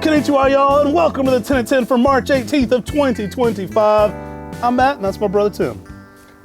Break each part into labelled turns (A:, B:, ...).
A: Konnichiwa, y'all, and welcome to the 10 at 10 for March 18th of 2025. I'm Matt, and that's my brother Tim.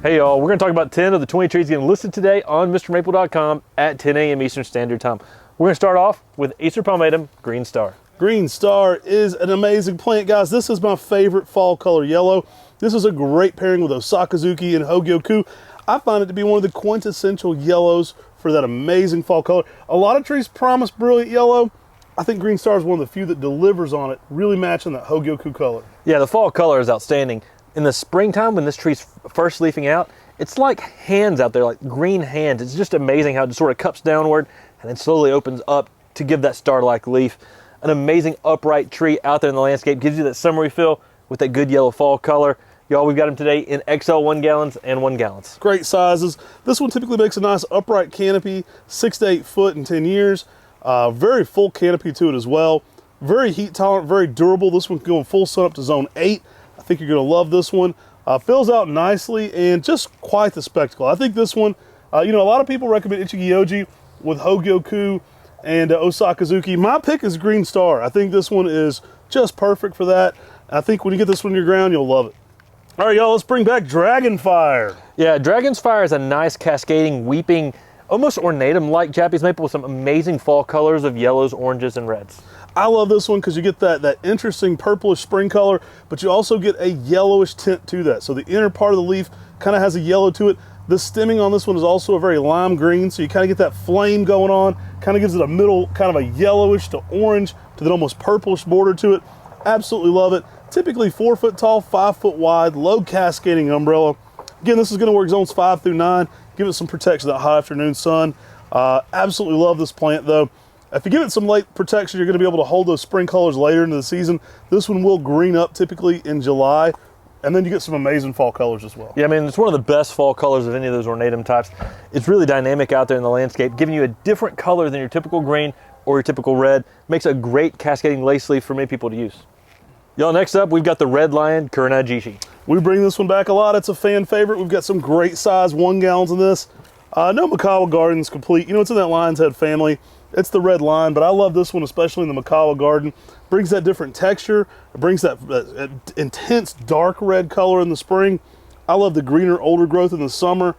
B: Hey y'all, we're going to talk about 10 of the 20 trees getting listed today on MrMaple.com at 10 a.m. Eastern Standard Time. We're going to start off with Acer palmatum Green Star.
A: Green Star is an amazing plant, guys. This is my favorite fall color yellow. This is a great pairing with Osakazuki and Hogyoku. I find it to be one of the quintessential yellows for that amazing fall color. A lot of trees promise brilliant yellow. I think Green Star is one of the few that delivers on it, really matching that Hogyoku color.
B: Yeah, the fall color is outstanding. In the springtime, when this tree's first leafing out, it's like hands out there, like green hands. It's just amazing how it just sort of cups downward and then slowly opens up to give that star-like leaf. An amazing upright tree out there in the landscape, gives you that summery feel with that good yellow fall color. Y'all, we've got them today in XL 1 gallons and 1 gallons.
A: Great sizes. This one typically makes a nice upright canopy, 6 to 8 foot in 10 years. Very full canopy to it as well. Very heat tolerant, very durable. This one's going full sun up to zone 8. I think you're going to love this one. Fills out nicely and just quite the spectacle. I think this one, a lot of people recommend Ichigyoji with Hogyoku and Osakazuki. My pick is Green Star. I think this one is just perfect for that. I think when you get this one in your ground, you'll love it. All right, y'all, let's bring back Dragonfire.
B: Yeah, Dragonfire is a nice cascading, weeping, almost ornatum-like Japanese maple with some amazing fall colors of yellows, oranges, and reds.
A: I love this one because you get that interesting purplish spring color, but you also get a yellowish tint to that. So the inner part of the leaf kind of has a yellow to it. The stemming on this one is also a very lime green, so you kind of get that flame going on, kind of gives it a middle, kind of a yellowish to orange to that almost purplish border to it. Absolutely love it. Typically 4 foot tall, 5 foot wide, low cascading umbrella. Again, this is going to work zones 5 through 9, give it some protection of that high afternoon sun. Absolutely love this plant though. If you give it some late protection, you're going to be able to hold those spring colors later into the season. This one will green up typically in July, and then you get some amazing fall colors as well.
B: Yeah, I mean, it's one of the best fall colors of any of those ornatum types. It's really dynamic out there in the landscape, giving you a different color than your typical green or your typical red. Makes a great cascading lace leaf for many people to use. Y'all, next up, we've got the Red Lion Kurenai Jishi.
A: We bring this one back a lot. It's a fan favorite. We've got some great size 1 gallons in this. No Makawa Garden's complete. It's in that Lion's Head family. It's the Red Lion, but I love this one, especially in the Makawa Garden. Brings that different texture. It brings that intense dark red color in the spring. I love the greener, older growth in the summer.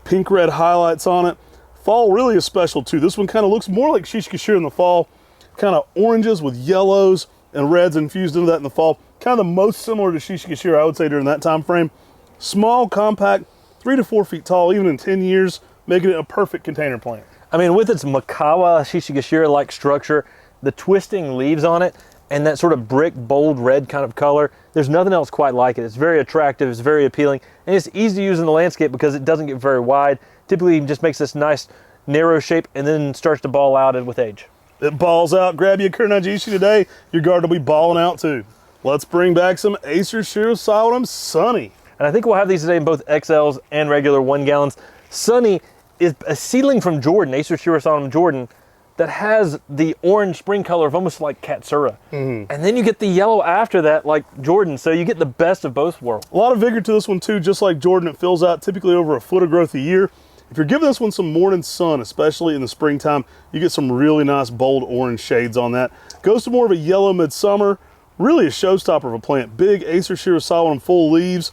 A: Pink red highlights on it. Fall really is special too. This one kind of looks more like Shishikashira in the fall. Kind of oranges with yellows and reds infused into that in the fall. Kind of the most similar to Shishikashira, I would say, during that time frame. Small, compact, 3 to 4 feet tall, even in 10 years, making it a perfect container plant.
B: I mean, with its Makawa Shishigashira-like structure, the twisting leaves on it, and that sort of brick, bold red kind of color, there's nothing else quite like it. It's very attractive, it's very appealing, and it's easy to use in the landscape because it doesn't get very wide. Typically, it just makes this nice, narrow shape and then starts to ball out with age.
A: It balls out. Grab you a Kurenai Jishi today, your garden will be balling out too. Let's bring back some Acer Shirosawinum Sunny.
B: And I think we'll have these today in both XLs and regular 1 gallons. Sunny is a seedling from Jordan, Acer Shirosawinum Jordan, that has the orange spring color of almost like Katsura. And then you get the yellow after that like Jordan, so you get the best of both worlds.
A: A lot of vigor to this one too, just like Jordan. It fills out typically over a foot of growth a year. If you're giving this one some morning sun, especially in the springtime, you get some really nice bold orange shades on that. Goes to more of a yellow midsummer. Really a showstopper of a plant. Big Acer Shirosawinum full leaves.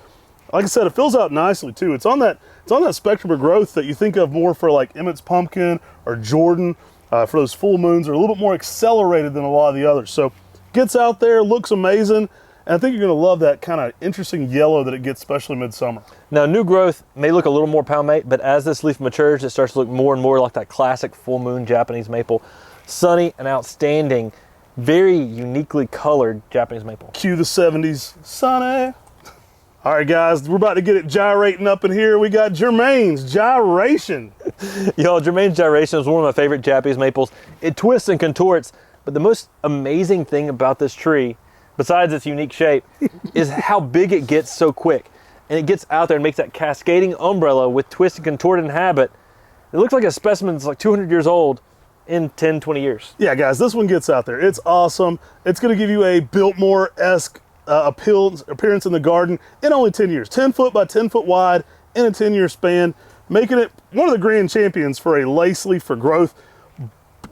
A: Like I said, it fills out nicely too. It's on that spectrum of growth that you think of more for like Emmett's Pumpkin or Jordan, for those full moons, are a little bit more accelerated than a lot of the others. So gets out there, looks amazing, and I think you're gonna love that kind of interesting yellow that it gets, especially midsummer.
B: Now, new growth may look a little more palmate, but as this leaf matures, it starts to look more and more like that classic full moon Japanese maple. Sunny and outstanding, very uniquely colored Japanese maple.
A: Cue the 70s, sunny. All right, guys, we're about to get it gyrating up in here. We got Germaine's Gyration.
B: Yo, Germaine's Gyration is one of my favorite Japanese maples. It twists and contorts, but the most amazing thing about this tree, besides its unique shape, is how big it gets so quick. And it gets out there and makes that cascading umbrella with twist and contorted habit. It looks like a specimen that's like 200 years old in 10, 20 years.
A: Yeah, guys, this one gets out there. It's awesome. It's going to give you a Biltmore-esque appearance in the garden in only 10 years. 10 foot by 10 foot wide in a 10-year span, making it one of the grand champions for a lace leaf for growth.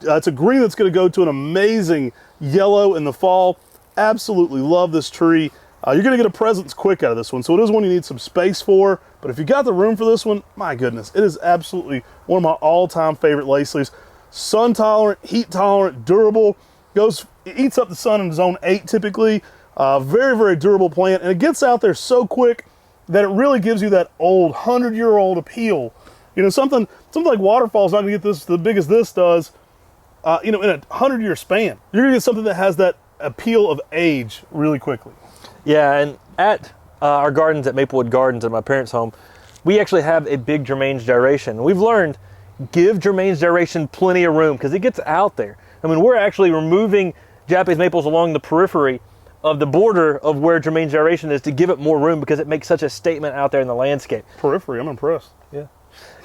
A: It's a green that's going to go to an amazing yellow in the fall. Absolutely love this tree. You're gonna get a presence quick out of this one, so it is one you need some space for, but if you got the room for this one, my goodness, it is absolutely one of my all-time favorite lace leaves. Sun tolerant, heat tolerant, durable, it eats up the sun in zone 8 typically. Very, very durable plant, and it gets out there so quick that it really gives you that old 100-year-old appeal. You know, something like waterfall's not gonna get this the big as this does, you know, in a 100-year span. You're gonna get something that has that appeal of age really quickly.
B: Yeah, and at our gardens at Maplewood Gardens at my parents' home, we actually have a big Germaine's Gyration. We've learned, give Germaine's Gyration plenty of room because it gets out there. I mean, we're actually removing Japanese maples along the periphery of the border of where Germaine's Gyration is to give it more room because it makes such a statement out there in the landscape.
A: Periphery, I'm impressed.
B: Yeah.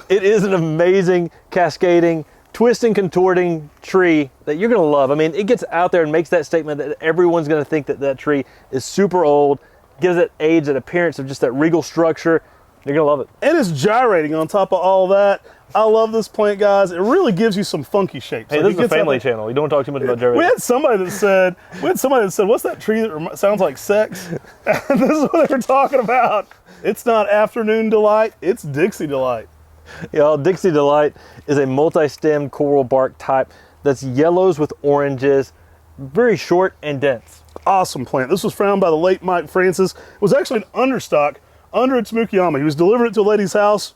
B: It is an amazing, cascading, twisting, contorting tree that you're gonna love. I mean, it gets out there and makes that statement that everyone's gonna think that that tree is super old, gives it age, that appearance of just that regal structure. You're gonna love it.
A: And it's gyrating on top of all that. I love this plant, guys. It really gives you some funky shapes.
B: Hey,
A: like
B: this is a family channel. You don't talk too much about gyrating.
A: We had somebody that said, what's that tree that sounds like sex? And this is what they were talking about. It's not Afternoon Delight, it's Dixie Delight.
B: Y'all, Dixie Delight is a multi-stemmed coral bark type that's yellows with oranges, very short and dense.
A: Awesome plant. This was found by the late Mike Francis. It was actually an understock under its Mukiyama. He was delivering it to a lady's house.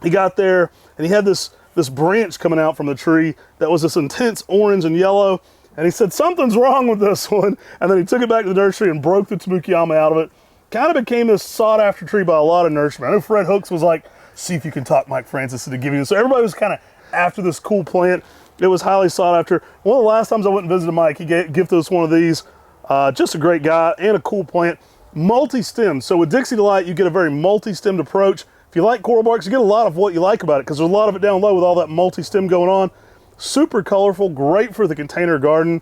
A: He got there and he had this branch coming out from the tree that was this intense orange and yellow. And he said, something's wrong with this one. And then he took it back to the nursery and broke the Mukiyama out of it. Kind of became this sought after tree by a lot of nurserymen. I know Fred Hooks was like, see if you can talk Mike Francis into giving you this. So everybody was kind of after this cool plant. It was highly sought after. One of the last times I went and visited Mike, he gifted us one of these. Just a great guy and a cool plant. Multi-stemmed. So with Dixie Delight, you get a very multi-stemmed approach. If you like coral barks, you get a lot of what you like about it because there's a lot of it down low with all that multi-stem going on. Super colorful, great for the container garden,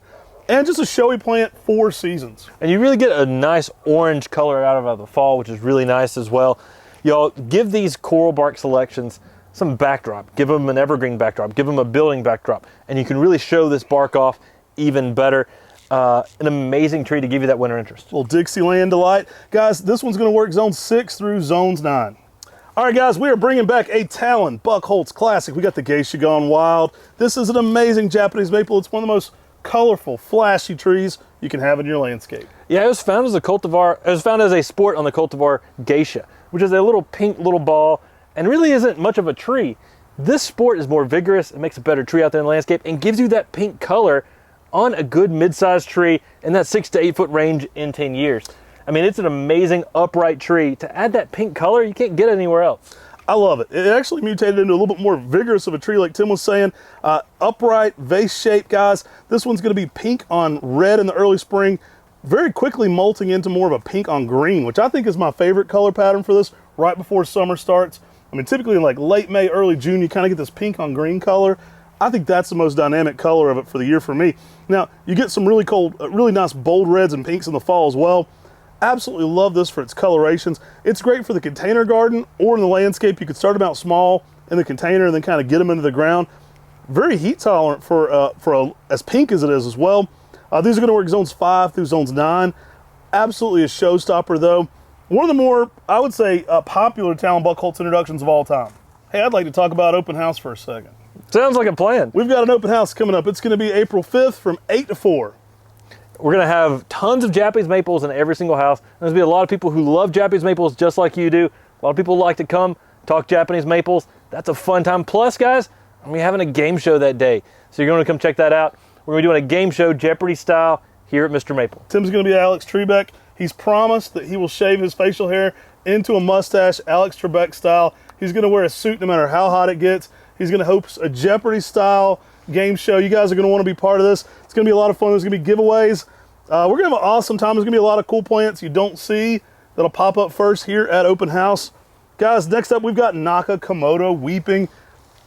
A: and just a showy plant 4 seasons.
B: And you really get a nice orange color out of the fall, which is really nice as well. Y'all, give these coral bark selections some backdrop. Give them an evergreen backdrop. Give them a building backdrop. And you can really show this bark off even better. An amazing tree to give you that winter interest.
A: Little Dixieland Delight. Guys, this one's going to work zone 6 through zones 9. All right, guys, we are bringing back a Talon Buckholz classic. We got the Geisha Gone Wild. This is an amazing Japanese maple. It's one of the most colorful, flashy trees you can have in your landscape.
B: Yeah, it was found as a cultivar. It was found as a sport on the cultivar Geisha, which is a little pink little ball and really isn't much of a tree. This sport is more vigorous. It makes a better tree out there in the landscape and gives you that pink color on a good mid-sized tree in that 6 to 8 foot range in 10 years. I mean, it's an amazing upright tree. To add that pink color, you can't get it anywhere else.
A: I love it. It actually mutated into a little bit more vigorous of a tree like Tim was saying. Upright, vase shape, guys. This one's gonna be pink on red in the early spring, very quickly molting into more of a pink on green, which I think is my favorite color pattern for this right before summer starts. I mean, typically in like late May, early June, you kind of get this pink on green color. I think that's the most dynamic color of it for the year for me. Now, you get some really cold, really nice bold reds and pinks in the fall as well. Absolutely love this for its colorations. It's great for the container garden or in the landscape. You could start them out small in the container and then kind of get them into the ground. Very heat tolerant for as pink as it is as well. These are going to work zones 5 through zones 9. Absolutely a showstopper though. One of the more, I would say, popular Talon Buckholz introductions of all time. Hey, I'd like to talk about open house for a second.
B: Sounds like a plan.
A: We've got an open house coming up. It's going to be April 5th from 8 to 4.
B: We're going to have tons of Japanese maples in every single house. There's going to be a lot of people who love Japanese maples just like you do. A lot of people like to come talk Japanese maples. That's a fun time. Plus, guys, we're having a game show that day. So you're going to come check that out. We're going to be doing a game show, Jeopardy style, here at Mr. Maple.
A: Tim's going to be Alex Trebek. He's promised that he will shave his facial hair into a mustache, Alex Trebek style. He's going to wear a suit no matter how hot it gets. He's going to host a Jeopardy style game show. You guys are going to want to be part of this. It's going to be a lot of fun. There's going to be giveaways. We're going to have an awesome time. There's going to be a lot of cool plants you don't see that'll pop up first here at Open House. Guys, next up we've got Nakakamado Weeping,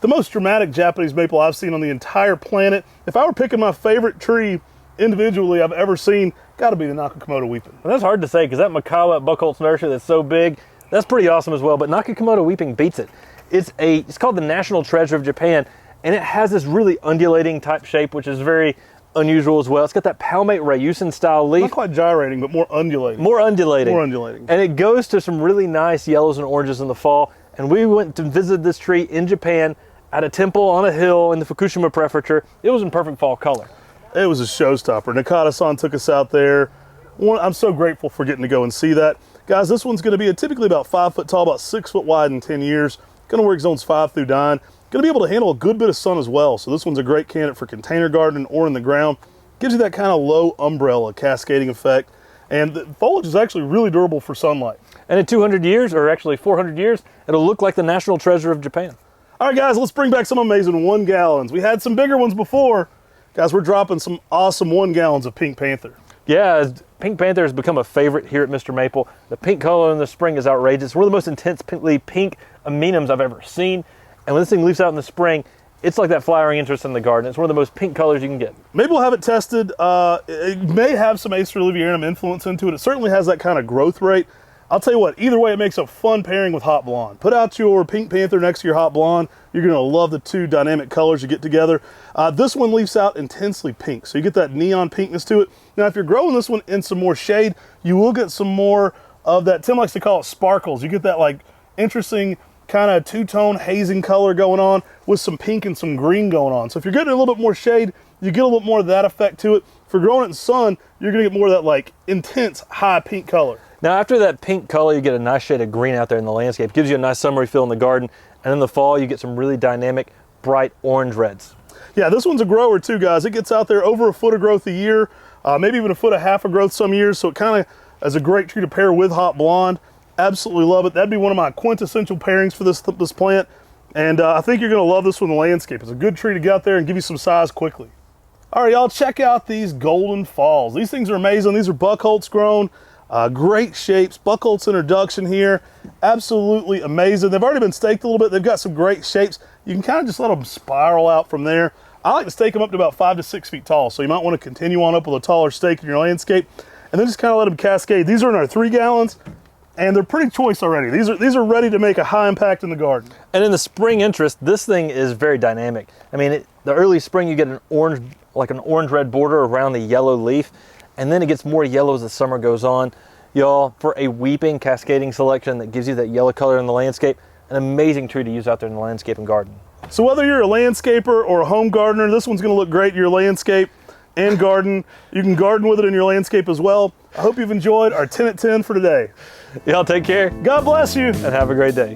A: the most dramatic Japanese maple I've seen on the entire planet. If I were picking my favorite tree individually I've ever seen, got to be the Nakakamado Weeping.
B: And that's hard to say because that Makawa at Buckholz Nursery that's so big, that's pretty awesome as well. But Nakakamado Weeping beats it. It's called the National Treasure of Japan, and it has this really undulating type shape, which is very unusual as well. It's got that palmate Ryusin style leaf.
A: Not quite gyrating, but more undulating.
B: More undulating.
A: More undulating.
B: And it goes to some really nice yellows and oranges in the fall. And we went to visit this tree in Japan at a temple on a hill in the Fukushima Prefecture. It was in perfect fall color.
A: It was a showstopper. Nakata-san took us out there. I'm so grateful for getting to go and see that. Guys, this one's going to be typically about 5 foot tall, about 6 foot wide in 10 years. Going to work zones 5 through 9. Going to be able to handle a good bit of sun as well. So this one's a great candidate for container gardening or in the ground. Gives you that kind of low umbrella cascading effect. And the foliage is actually really durable for sunlight.
B: And in 200 years, or actually 400 years, it'll look like the national treasure of Japan.
A: All right, guys, let's bring back some amazing 1 gallons. We had some bigger ones before. Guys, we're dropping some awesome 1 gallons of Pink Panther.
B: Yeah, Pink Panther has become a favorite here at Mr. Maple. The pink color in the spring is outrageous. One of the most intense pink amenums I've ever seen. And when this thing leaves out in the spring, it's like that flowering interest in the garden. It's one of the most pink colors you can get. Maybe
A: we'll have it tested. It may have some Acer oleiferarum influence into it. It certainly has that kind of growth rate. I'll tell you what, either way, it makes a fun pairing with Hot Blonde. Put out your Pink Panther next to your Hot Blonde. You're going to love the 2 dynamic colors you get together. This one leaves out intensely pink, so you get that neon pinkness to it. Now, if you're growing this one in some more shade, you will get some more of that, Tim likes to call it sparkles. You get that like interesting kind of 2-tone hazing color going on with some pink and some green going on. So if you're getting a little bit more shade, you get a little bit more of that effect to it. If you're growing it in sun, you're going to get more of that like intense high pink color.
B: Now, after that pink color, you get a nice shade of green out there in the landscape. Gives you a nice summery feel in the garden. And in the fall, you get some really dynamic, bright orange reds.
A: Yeah, this one's a grower too, guys. It gets out there over 1 foot of growth a year, maybe even 1.5 foot of growth some years. So it kind of is a great tree to pair with Hot Blonde. Absolutely love it. That'd be one of my quintessential pairings for this plant. And I think you're going to love this one in the landscape. It's a good tree to get out there and give you some size quickly. All right, y'all, check out these Golden Falls. These things are amazing. These are Buckholz grown. Great shapes. Buckholz introduction here. Absolutely amazing. They've already been staked a little bit. They've got some great shapes. You can kind of just let them spiral out from there. I like to stake them up to about 5 to 6 feet tall. So you might want to continue on up with a taller stake in your landscape and then just kind of let them cascade. These are in our 3 gallons. And they're pretty choice already. These are ready to make a high impact in the garden.
B: And in the spring interest, this thing is very dynamic. I mean, the early spring you get an orange, like an orange-red border around the yellow leaf, and then it gets more yellow as the summer goes on. Y'all, for a weeping cascading selection that gives you that yellow color in the landscape, an amazing tree to use out there in the landscape and garden.
A: So whether you're a landscaper or a home gardener, this one's gonna look great in your landscape and garden. You can garden with it in your landscape as well. I hope you've enjoyed our 10 at 10 for today.
B: Y'all take care.
A: God bless you.
B: And have a great day.